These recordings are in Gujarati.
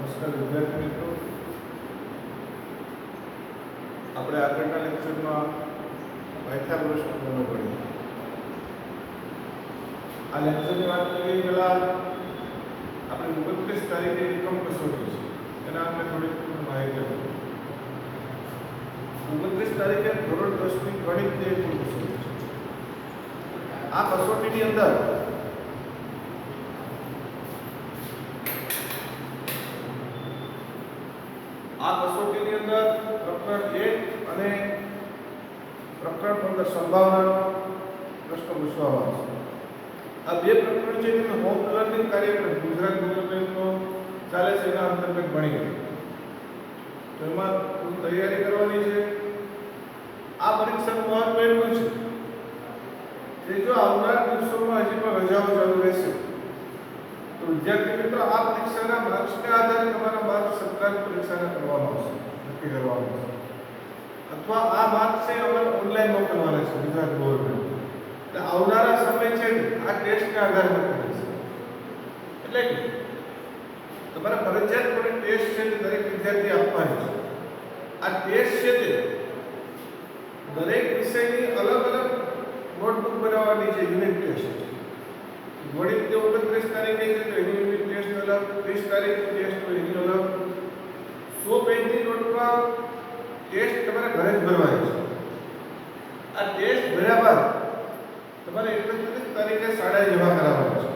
નમસ્કાર વિદ્યાર્થી મિત્રો, આપણે આગળના લેક્ચરમાં પાયથાગોરસ પ્રમેય ભણ્યા. આ લેક્ચરની વાત કરીએ પહેલાં આપણે 29 તારીખે એકમ કસોટી છે એના આપણે થોડીક માહિતી આપીએ. 29 તારીખે ધોરણ 10ની ગણિતની એકમ કસોટી છે. આ કસોટીની અંદર પ્રકરણ 1 અને પ્રકરણ 15 સંભાવનાનો પ્રશ્ન પૂછવામાં આવશે. આ બે પ્રકરણ છે કે હોમ લર્નિંગ કાર્યક્રમ ગુજરાત ગવર્મેન્ટનો ચાલે છે એના અંતર્ગત ભણી ગયા. તો એમાં તૈયારી કરવાની છે. આ પરીક્ષાનું મહત્વ એટલું છે કે જો આવનાર દિવસોમાં હજી પણ રજાઓ ચાલુ રહેશે તો વિદ્યાર્થી મિત્રો આ પરીક્ષાના માર્ક્સને આધારે તમારા માર્ક્સ સરકારી પરીક્ષાના કરવામાં આવશે, નક્કી કરવામાં આવશે. અથવા આ માર્ક્સ છે અમારે ઓનલાઈન મોકલવાના છે ગુજરાત ગવર્મેન્ટ. એટલે આવનારા સમય છે આ ટેસ્ટના આધારે નક્કી થશે. એટલે કે તમારે ફરજિયાતપણે ટેસ્ટ છે તે દરેક વિદ્યાર્થી આપવાની છે. આ ટેસ્ટ છે તે દરેક વિષયની અલગ અલગ નોટબુક બનાવવાની છે. યુનિટ ટેસ્ટ ગણિત 29 તારીખે છે તો એની યુનિટ ટેસ્ટ અલગ, 30 તારીખે ટેસ્ટ હોય એની અલગ. 100 પેજની નોટમાં ટેસ્ટ તમારે ઘરે જ ભરવાની છે. આ ટેસ્ટ ભર્યા બાદ તમારે 31 તારીખે શાળાએ જમા કરાવવાનું છે.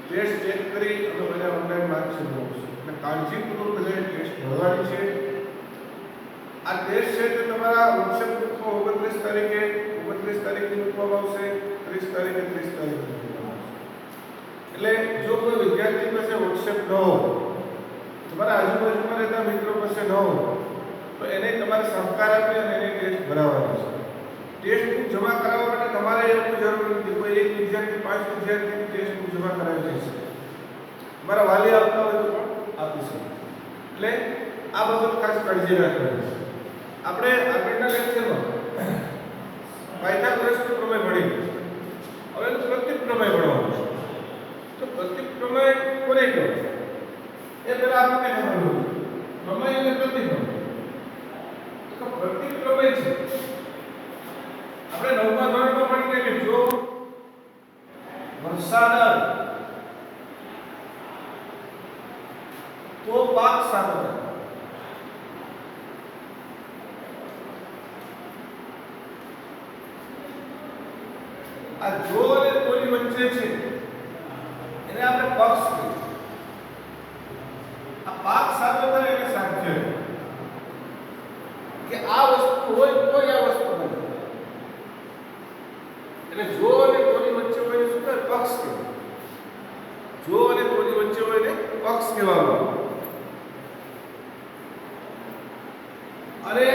ટેસ્ટ ચેક કરી અને બધા ઓનલાઈન માર્કશીટ મળશે. એટલે કાળજીપૂર્વક બધાએ ટેસ્ટ ભરવાની છે. આ ટેસ્ટ છે તે તમારા વોટ્સએપ ગ્રુપમાં 29 તારીખે મૂકવામાં આવશે, 30 તારીખે મૂકવામાં આવશે. એટલે જો કોઈ વિદ્યાર્થી પાસે વોટ્સએપ ન હોય, તમારા આજુબાજુમાં રહેતા મિત્રો પાસે ન હોય તો એને તમારે સહકાર આપી અને એને ટેસ્ટ ભરાવવાનો છે. ટેસ્ટ બુક જમા કરાવવા માટે તમારે એવું જરૂરી નથી. કોઈ એક વિદ્યાર્થી 5 વિદ્યાર્થીની ટેસ્ટ બુક જમા કરાવી જશે. તમારા વાલી આપતા હોય તો પણ આપી શકે. એટલે આ બાબત ખાસ કાળજી રાખવાની છે. આપણે આગળના લેક્ચરમાં પાયથાગોરસનો પ્રમેય ભણી. હવે પ્રતિપ પ્રમેય ભણવાનું છે. તો પ્રતિપ પ્રમેય કોને કહેવાય એ પહેલા આપણે ખબર હોવી જોઈએ. પ્રમેય અને પ્રતિપ્રમેય. તો પ્રતિપ પ્રમેય છે આપણે 9મા ધોરણમાં ભણી ગયા કે જો વરસાદ આવે તો પાક સારો થાય. આ જો અને કોની વચ્ચે છે એને આપણે પક્ષ કહીએ. આ પાક સારો થાય એટલે સાધ્ય કે આ વસ્તુ હોય તો આ વસ્તુ બને. એટલે જો અને કોની વચ્ચે હોય શું કહે? પક્ષ કહેવાય. જો અને કોની વચ્ચે હોય ને પક્ષ કહેવામાં આવે. અને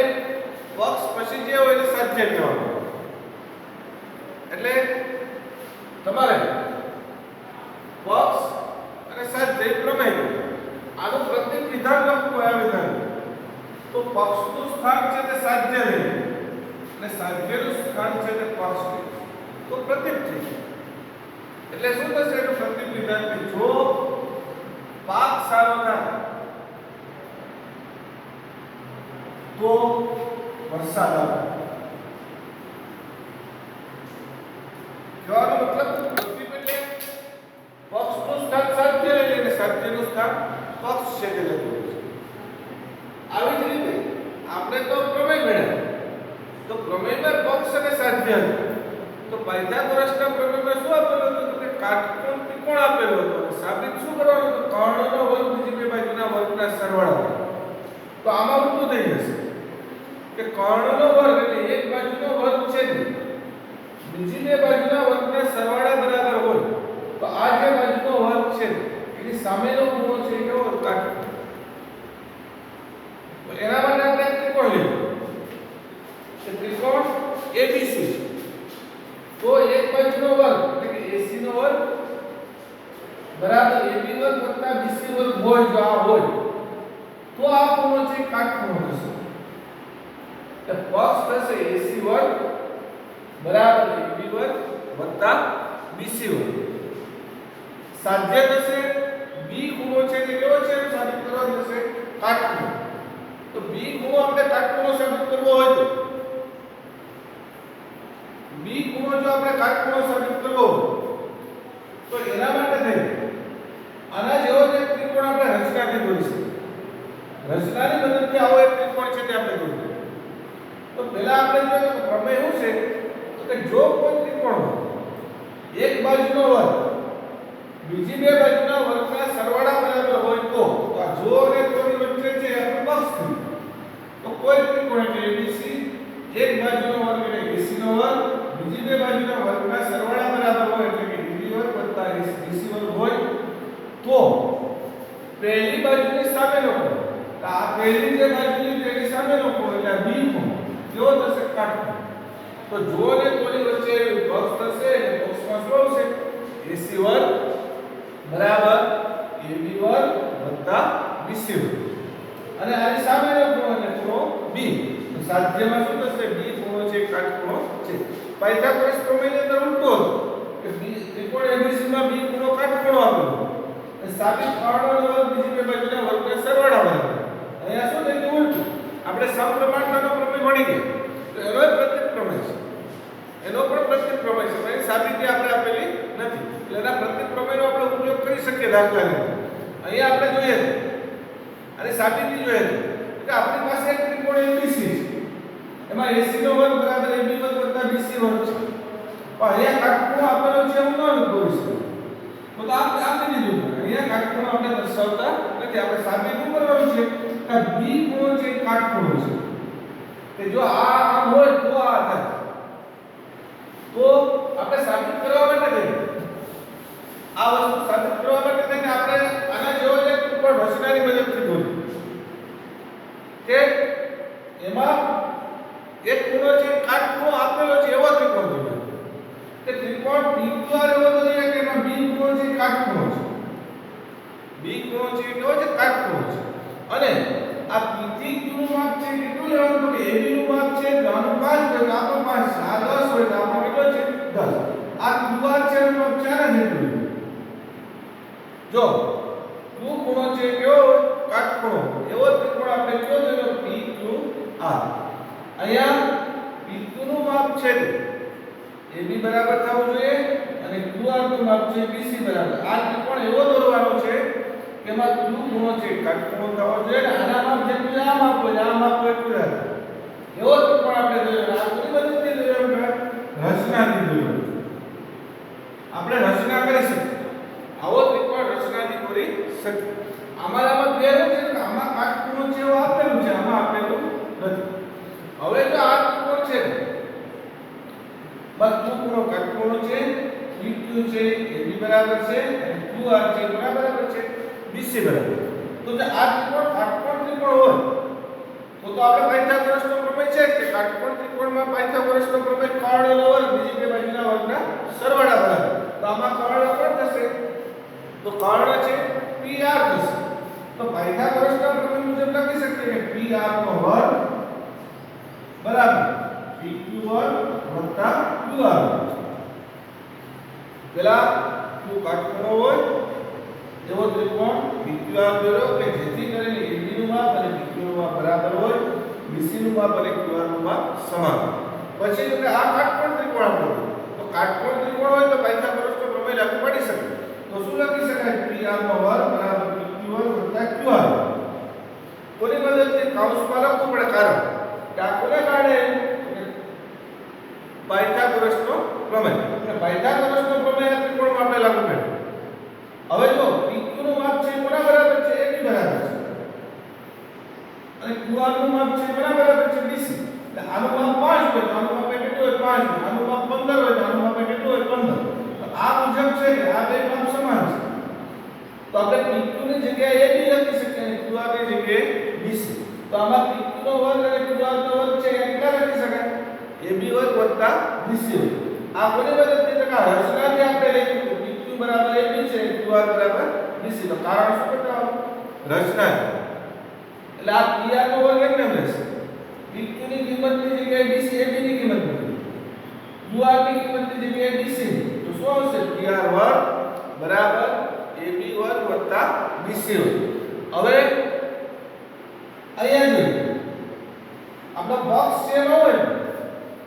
પક્ષ પછી જે હોય એને સાધ્ય કહેવામાં આવે. એટલે તમારે પક્ષ અને સાધ્ય પ્રમેય આનું પ્રતિક વિધાન લખવું આ વિધાન. તો પક્ષનું સ્થાન છે તે સાધ્ય લે અને સાધ્યનું સ્થાન છે તે પક્ષ લે તો પ્રતિક છે. એટલે શું થશે એનું પ્રતિક વિધાન કે જો પાક સારો થાય તો વરસાદ આવે. કહેવાનો મતલબ પ્રતિપ એટલે પક્ષનું સ્થાન સાધ્ય લે અને સાધ્યનું સ્થાન પક્ષ છે તે લેતું છે. આવી જ રીતે આપણે તો પ્રમેય મેળવ્યો. તો પ્રમેયમાં પક્ષ અને સાધ્ય તો પાયથાગોરસના પ્રમેયમાં શું આપેલું હતું કે કાટકોણ ત્રિકોણ આપેલો હતો. સાબિત શું કરવાનું હતું? કર્ણનો વર્ગ બીજી બે બાજુના વર્ગના સરવાળા. તો આમાં ઊંધું થઈ જશે કે કર્ણનો વર્ગ એટલે એક બાજુનો વર્ગ છે બીજી બે બાજુના વર્ગના સરવાળા બરાબર હોય તો આ જે બાજુનો વર્ગ છે એની સામેનો ખૂણો છે કેવો? કાટકોણ. તો એના માટે આપણે ત્રિકોણ લઈએ. તો ત્રિકોણ ABC તો એક બાજુનો વર્ગ એટલે કે AC નો વર્ગ બરાબર AB વર્ગ વત્તા BC વર્ગ હોય. જો આ હોય તો આ ખૂણો છે કાટખૂણો થશે. એટલે પક્ષ થશે AC વર્ગ બરાબર AB વર્ગ વત્તા BC વર્ગ. સાધ્ય થશે બી ખૂણો છે તે કેવો છે એ સાબિત કરવા જશે કાટખૂણો. તો બી ખૂણો આપણે કાટખૂણો સાબિત કરવો હોય તો બી ખૂણો જો આપણે કાટખૂણો સાબિત કરવો તો એના માટે થઈ આના જેવો જ એક ત્રિકોણ આપણે રચનાથી દોરીશું. રચનાની મદદથી આવો એક ત્રિકોણ છે તે આપણે દોરીશું. તો પહેલા આપણે જોઈએ તો પ્રમેય શું છે તો કે જો કોઈ ત્રિકોણ એક બાજુનો વર્ગ બીજી બે બાજુના વર્ગના સરવાળા બરાબર હોય તો આ જો અને તોની વચ્ચે છે આપણું પક્ષ થયું. તો કોઈ ત્રિકોણ એટલે ABC એક બાજુનો વર્ગ એટલે AC નો વર્ગ બીજી બે બાજુના વર્ગના સરવાળા બરાબર હોય એટલે કે DB વર્ગ વત્તા AC વર્ગ હોય તો પહેલી બાજુની સામેનો ખૂણો તો આ પહેલી જે બાજુની તેની સામેનો ખૂણો એટલે B ખૂણો કેવો થશે કાટખૂણો. તો જો અને તોની વચ્ચે પક્ષ થશે એટલે પક્ષમાં શું આવશે AC વર્ગ બરાબર AB વર્ગ વત્તા BC વર્ગ અને આની સામેનો ખૂણો એટલે ખૂણો B. તો સાધ્યમાં શું થશે B ખૂણો છે કાટખૂણો છે. પાયથાગોરસ પ્રમેયની અંદર ઉલટો કે ત્રિકોણ ABC માં B ખૂણો કાટખૂણો આપેલો અને સાબિત કરવાનો વર્ગ બીજી બે બાજુના વર્ગના સરવાળા બરાબર. અહીંયા શું થયું ઉલટું આપણે સમપ્રમાણતાનો પ્રમેય ભણી ગયા તો એનો પ્રત્યેક પ્રમેય છે એનો પણ પ્રત્યેક પ્રમેય છે પણ સાબિતી આપણે આપેલી નથી એટલે એના પ્રત્યેક પ્રમેયનો આપણે ઉપયોગ કરી શકીએ. દાખલાને અહીંયા આપણે જોઈએ અને સાબિતી જોઈએ કે આપણી પાસે એક ત્રિકોણ ABC છે એમાં AC નો વર્ગ બરાબર AB વર્ગ વત્તા BC વર્ગ છે પણ અહીંયા કાટખૂણો આપેલો છે હું ન દોરી શકું તો આપણે આપી દીધું. અહીંયા કાટખૂણો આપણે દર્શાવતા નથી. આપણે સાબિત શું કરવાનું છે કે B ખૂણો છે એ કાટખૂણો છે કે જો આ આમ હોય તો આ થાય. તો આપણે સાબિત કરવા માટે થઈને આ વસ્તુ સાબિત કરવા માટે થઈને આપણે આના જેવો એક ત્રિકોણ રચનાની મદદથી દોર્યું કે એમાં એક ખૂણો છે કાટખૂણો આપેલો છે એવો ત્રિકોણ દોર્યો કે ત્રિકોણ PQR એવો દોર્યો કે એમાં B ખૂણો છે કાટખૂણો છે. B ખૂણો છે કેવો છે કાટખૂણો છે અને આ P થી Q નું માપ છે કેટલું લેવાનું તો કે AB નું માપ છે 3 5 હોય તો આપણો 5 આ 10 હોય તો આપણો કેટલો છે 10. આ QR છે એનું માપ 4 જેટલું. જો Q ખૂણો છે કેવો કાટખૂણો એવો ત્રિકોણ આપણે કયો દોર્યો PQR. અહીંયા PQ નું માપ છે AB બરાબર થવું જોઈએ અને QR નું માપ છે BC બરાબર. આ ત્રિકોણ એવો દોરવાનો છે કે એમાં Q ખૂણો છે કાટખૂણો થવો જોઈએ અને આના માપ જેટલું આ માપ હોય આ માપ એટલું રહે એવો ત્રિકોણ આપણે દોર્યો. આ કોની મદદથી દોર્યો રચનાથી દોર્યો. આપણે રચના કરી શકીએ આવો ત્રિકોણ રચનાથી દોરી શકીએ. આમાં બે છે કે આમાં કાટખૂણો છે એવો આપેલું છે આમાં આપેલું નથી. હવે જો આ ત્રિકોણ છે બસ Q ખૂણો કાટખૂણો છે PQ છે AB બરાબર છે અને QR છે બરાબર છે BC બરાબર. તો જો આ ત્રિકોણ કાટકોણ ત્રિકોણ હોય તો આપણે પાયથાગોરસનો પ્રમેય છે કે કાટકોણ ત્રિકોણમાં પાયથાગોરસનો પ્રમેય કર્ણનો વર્ગ બીજી બે બાજુના વર્ગના સરવાળા બરાબર. તો આમાં કર્ણ કોણ થશે તો કર્ણ છે PR થશે. તો પાયથાગોરસના પ્રમેય મુજબ લખી શકીએ કે PR નો વર્ગ બરાબર PQ વર્ગ વત્તા QR. પેલા Q કાટખૂણો હોય એવો ત્રિકોણ PQR દોર્યો કે જેથી કરીને AB નું માપ અને PQ નું માપ બરાબર હોય BC નું માપ અને QR નું માપ સમાન. પછી તો આ કાટકોણ ત્રિકોણ આપણો તો કાટકોણ ત્રિકોણ હોય તો પાયથાગોરસનો પ્રમેય લાગુ પડી શકે. તો શું લખી શકાય PR નો વર્ગ બરાબર PQ વર્ગ વત્તા QR. કોની મદદથી કૌંસમાં લખવું પડે કારણ કે આ કોને કારણે પાયથાગોરસનો પ્રમેય. એટલે પાયથાગોરસનો પ્રમેય આ ત્રિકોણમાં આપણે લાગુ પડે. હવે જો PQ નું માપ છે કોના બરાબર છે AB બરાબર છે અને QR નું માપ છે કોના બરાબર છે BC. એટલે આનું માપ 5 હોય તો આનું માપ કેટલું હોય 5 હોય. આનું માપ 15 હોય તો આનું માપ કેટલું હોય 15. તો આ મુજબ છે કે આ બે માપ સમાન છે. તો આપણે PQ ની જગ્યાએ AB લખી શકીએ અને QR ની જગ્યાએ BC. તો આમાં PQ નો વર્ગ અને QR નો વર્ગ છે કેટલા લખી શકાય AB વર્ગ વત્તા BC વર્ગ. આ કોની મદદથી તો આ રચનાથી આપણે લખ્યું PQ બરાબર AB છે QR બરાબર BC. તો કારણ શું બતાવો રચના. એટલે આ PR નો વર્ગ કેમ રહેશે PQ ની કિંમતની જગ્યાએ BC AB ની કિંમત મૂકી QR ની કિંમતની જગ્યાએ BC. તો શું આવશે PR વર્ગ બરાબર AB વર્ગ વત્તા બીસી વર્ગ. હવે અહીંયા જોઈએ આપણો બોક્સ છે એનો હોય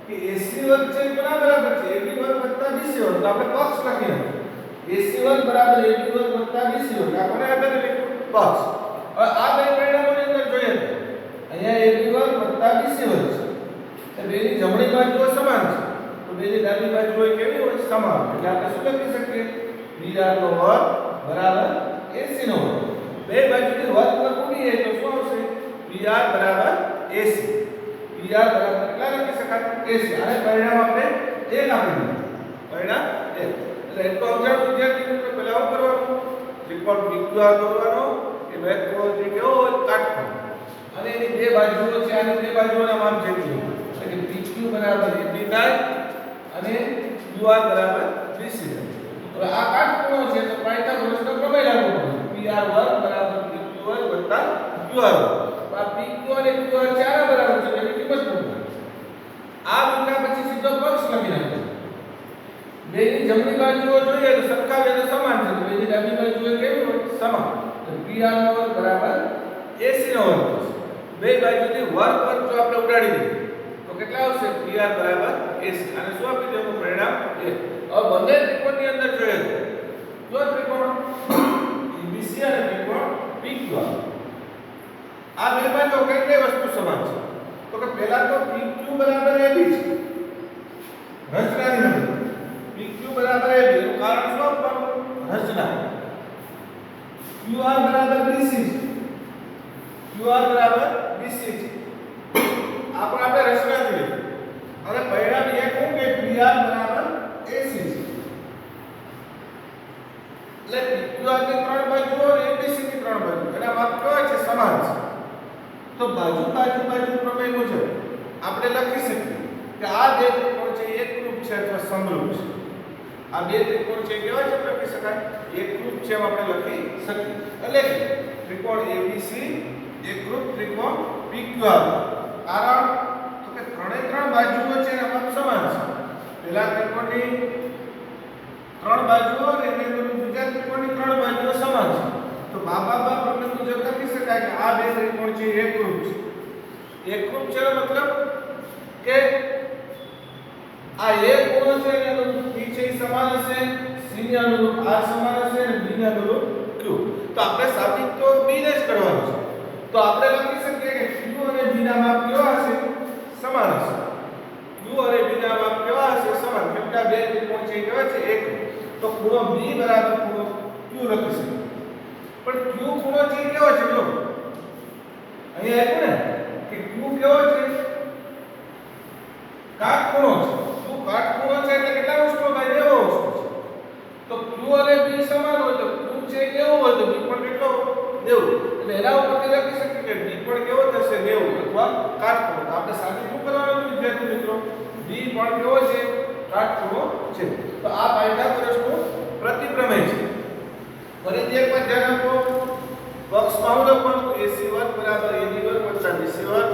કે એસી વર્ગ છે કોના બરાબર છે એબી વર્ગ વત્તા બીસી વર્ગ. તો આપણે બોક્સ લખી નાખીએ એસી વર્ગ બરાબર એબી વર્ગ વત્તા બીસી વર્ગ. આપણે આગળ લખ્યું બોક્સ. હવે આ બે પરિણામોની અંદર જોઈએ અહીંયા એબી વર્ગ વત્તા બીસી વર્ગ છે એ બેની જમણી બાજુઓ સમાન છે તો બેની ડાબી બાજુઓ કેવી હોય સમાન. એટલે આપણે શું લખી શકીએ br નો વર્ગ બરાબર ac નો વર્ગ. બે બાજુની વર્ગ વર્ગ ઉડી જાય તો શું આવશે br બરાબર ac. br બરાબર કેટલા લખી શકાય ac. આને પરિણામ આપણે 1 આપી દીધું. પરિણામ 1. એટલે એટલો સમજાવ વિદ્યાર્થી મિત્રો પહેલા શું કરવાનું ત્રિકોણ PQR દોરવાનો એ મેં કોણ કેવો હોય કાટખૂણો અને એની બે બાજુઓ છે આની બે બાજુઓના માપ જેટલી એટલે કે PQ બરાબર AB થાય અને QR બરાબર BC થાય. હવે આ કાટખૂણો છે તો પાયથાગોરસનો પ્રમેય લાગુ પડે PR વર્ગ બરાબર PQ વર્ગ વત્તા QR વર્ગ. આ PQ અને QR ચારા બરાબર છે એટલે કિંમત મૂકવાની. આ મૂક્યા પછી સીધો પક્ષ લખી નાખો. બેની જમણી બાજુઓ જોઈએ તો સરખાવીએ તો સમાન છે. બેની ડાબી બાજુએ કેવી હોય સમાન. તો PR નો વર્ગ બરાબર AC નો વર્ગ થશે. બે બાજુથી વર્ગ વર્ગ જો આપણે ઉડાડી દઈએ તો કેટલા આવશે PR બરાબર AC. અને શું આપી દેવું પરિણામ 1. હવે બંને ત્રિકોણની અંદર જોઈએ તો ત્રિકોણ ABC અને ત્રિકોણ PQR આ બે બાજુઓ કઈ કઈ વસ્તુ સમાન છે તો કે પહેલા તો PQ બરાબર AB છે રચનાની અંદર PQ બરાબર AB એનું કારણ શું આપવાનું રચના. QR બરાબર BC છે QR બરાબર BC છે આ પણ આપણે રચનાથી લઈએ અને પરિણામ એ કહું કે PR બરાબર AC છે. એટલે PQR ની ત્રણ બાજુઓ અને ABC ની ત્રણ બાજુ એના માપ કેવા છે સમાન છે. તો બાજુ પ્રમેય મુજબ આપણે લખી શકીએ કે આ બે ત્રિકોણ છે એકરૂપ છે અથવા સમરૂપ છે. આ બે ત્રિકોણ છે કેવા છે લખી શકાય એકરૂપ છે એમ આપણે લખી શકીએ. એટલે ત્રિકોણ ABC એકરૂપ ત્રિકોણ PQR. કારણ તો કે ત્રણ બાજુઓ છે એના માપ સમાન છે. પહેલા ત્રિકોણની ત્રણ બાજુઓ અને એની અંદર બીજા ત્રિકોણની ત્રણ બાજુઓ સમાન છે. તો બાબા પ્રમેય મુજબ લખી શકાય કે આ બે ત્રિકોણ છે એકરૂપ છે. એકરૂપ છે મતલબ કે આ એક ખૂણો છે એની અનુરૂપ p છે એ સમાન હશે, c ને અનુરૂપ r સમાન હશે અને b ને અનુરૂપ q. તો આપણે સાબિત તો b ને જ કરવાનું છે. તો આપણે લખી શકીએ કે q અને b ના માપ કેવા હશે સમાન હશે. q અને b ના માપ કેવા હશે સમાન કેમ કે આ બે ત્રિકોણ છે કેવા છે એક. તો ખૂણો b બરાબર ખૂણો q લખી શકીએ. પણ q ખૂણો છે કેવો છે જો અહીં આપ્યું ને કે q કેવો છે કાટખૂણો છે. q કાટખૂણો છે એટલે કેટલા અંશનો થાય 90 અંશનો છે. તો q અને b સમાન હોય તો q છે કેવો હોય તો b પણ કેટલો 90. એટલે એના ઉપરથી લખી શકીએ કે b પણ કેવો થશે 90 અથવા કાટખૂણો. તો આપણે સાબિત શું કરવાનું છે વિદ્યાર્થી મિત્રો b પણ કેવો છે કાટખૂણો છે. તો આ પાયથાગોરસનું પ્રતિપ્રમેય છે. ફરીથી એકવાર ધ્યાન આપો બોક્સમાં હું લખવાનું AC વર્ગ બરાબર AB વર્ગ વત્તા BC વર્ગ.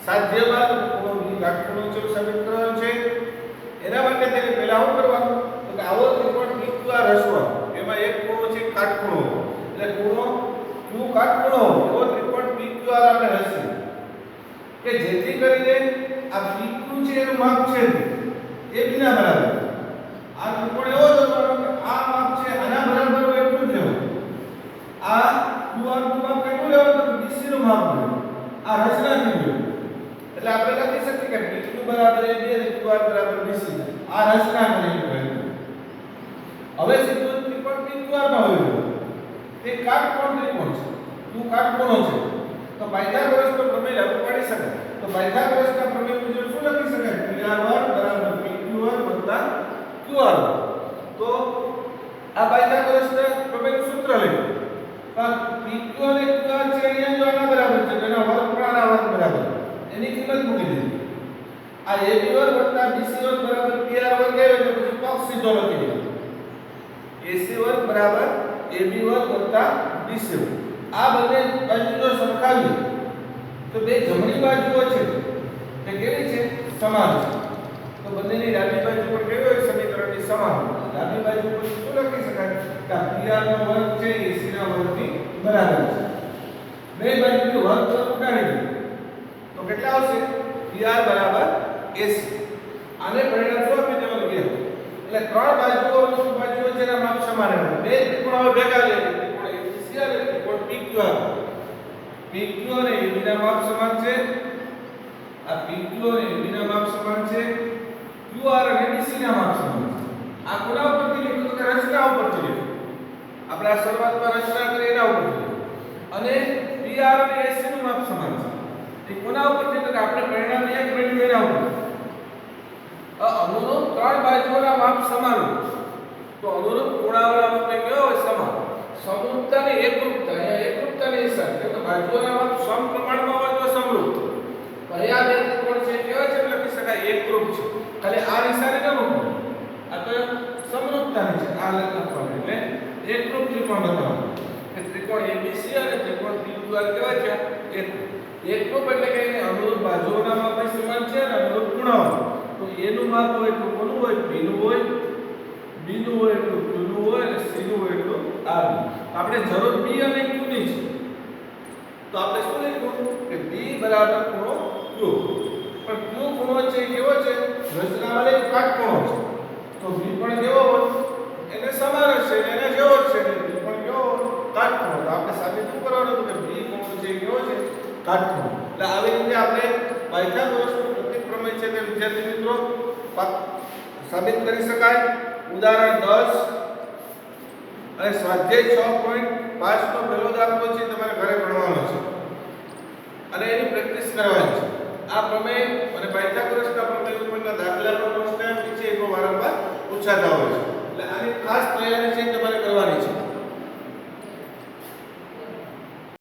સાધ્ય બાદ ખૂણો b કાટખૂણો છે સાબિત કરવાનું છે. એના માટે તેને પહેલા શું કરવાનું તો કે આવો ત્રિકોણ PQR રચવાનો એમાં એક ખૂણો છે કાટખૂણો એટલે ખૂણો q કાટખૂણો એવો ત્રિકોણ PQR આપણે રચીએ કે જેથી કરીને આ PQ છે એનું માપ છે AB ના બરાબર. આ ત્રિકોણ એવો દોરવાનો કે આ માપ છે આના બરાબર હોય એટલું જ લેવું. આ QR નું માપ કેટલું લેવાનું તો BC નું માપ લેવું. આ રચનાથી લેવું. એટલે આપણે લખી શકીએ કે PQ બરાબર AB અને QR બરાબર BC. આ રચના કરીને કહ્યું. હવે સીધું ત્રિકોણ PQR માં હોય તે કાટકોણ ત્રિકોણ છે. q કાટકોણો છે તો પાયથાગોરસનો પ્રમેય લાગુ પાડી શકાય. તો પાયથાગોરસના પ્રમેય મુજબ શું લખી શકાય PR વર્ગ બરાબર PQ વર્ગ વત્તા QR વર્ગ. તો આ પાયથાગોરસના પ્રમેયનું સૂત્ર લઈએ. પણ PQ અને QR છે અહીંયા જો આના બરાબર છે તો એના વર્ગ પણ આના વર્ગ બરાબર એની કિંમત મૂકી દીધી. આ AB વર્ગ વત્તા BC વર્ગ બરાબર PR વર્ગ આવ્યો એટલે પછી પક્ષ સીધો લખી દીધો. AC વર્ગ બરાબર AB વર્ગ વત્તા BC વર્ગ. આ બંને બાજુ જો સરખાવીએ તો બે જમણી બાજુઓ છે તે કેવી છે સમાન છે. તો બંનેની ડાબી બાજુ પર કેવી હોય સમીકરણની સમાન. ડાબી બાજુ પર શું લખી શકાય કે આ PR નો વર્ગ છે એ AC ના વર્ગની બરાબર છે બે બાજુથી વર્ગ ઉડાડી દો તો કેટલા આવશે PR બરાબર AC આને પરિણામ શું આપી દેવાનું કે એટલે ત્રણ બાજુઓ જેના માપ સમાન હોય બે ત્રિકોણો ભેગા લે ત્રિકોણ ABC અને ત્રિકોણ PQR PQ અને AB ના માપ સમાન છે આ PQ અને AB ના માપ સમાન છે QR અને BC ના માપ સમાન છે આ કોના ઉપરથી લીધું તો કે રચના ઉપરથી લીધું આપણે આ શરૂઆતમાં રચના કરી એના ઉપરથી અને PR અને AC નું માપ સમાન છે એ કોના ઉપરથી તો કે આપણે પરિણામ એક મેળવ્યું એના ઉપર અનુરૂપ ત્રણ બાજુઓના માપ સમાન તો અનુરૂપ ખૂણાઓના માપ કેવા હોય સમાન સમરૂપતાની એકરૂપતા અહીંયા એકરૂપતાની હિસાબ કે બાજુઓના માપ સમપ્રમાણમાં હોય તો સમરૂપ કયા બે ત્રિકોણ છે કેવા છે લખી શકાય એકરૂપ છે ખાલી આ નિશાને ન મૂકો આ તો સમરૂપતાની છે આ લખવાનું એટલે એકરૂપ ત્રિકોણ બતાવવાનું કે ત્રિકોણ ABC અને ત્રિકોણ PQR કેવા છે એકરૂપ એટલે કે અનુરૂપ બાજુઓના માપ સમાન છે અને અનુરૂપ ખૂણાઓ તો A નું માપ હોય તો કોનું હોય B નું હોય B નું હોય તો Q નું હોય અને C નું હોય તો R નું આપણે જરૂર B અને Q ની છે તો આપણે શું લખ્યું કે B બરાબર ખૂણો Q પણ Q ખૂણો છે કેવો છે રચનાવાળો કાટખૂણો છે તો B પણ કેવો હોય એને સમાન છે એને જેવો જ છે B પણ કેવો કાટખૂણો તો આપણે સાબિત શું કરવાનું હતું કે B ખૂણો છે કેવો છે કાટખૂણો એટલે આવી રીતે આપણે પાયથાગોરસનું પ્રતીક પ્રમેય છે તે વિદ્યાર્થી મિત્રો સાબિત કરી શકાય ઉદાહરણ 10 અને સ્વાધ્યાય 6.5 નો પહેલો દાખલો છે તમારે ઘરે ગણવાનો છે અને એની પ્રેક્ટિસ કરવાની છે આ પ્રમેય અને પાયથાગોરસના પ્રમેય ઉપરના દાખલાનો પ્રશ્ન છે એનો વારંવાર પૂછાતા હોય છે એટલે આની ખાસ તૈયારી છે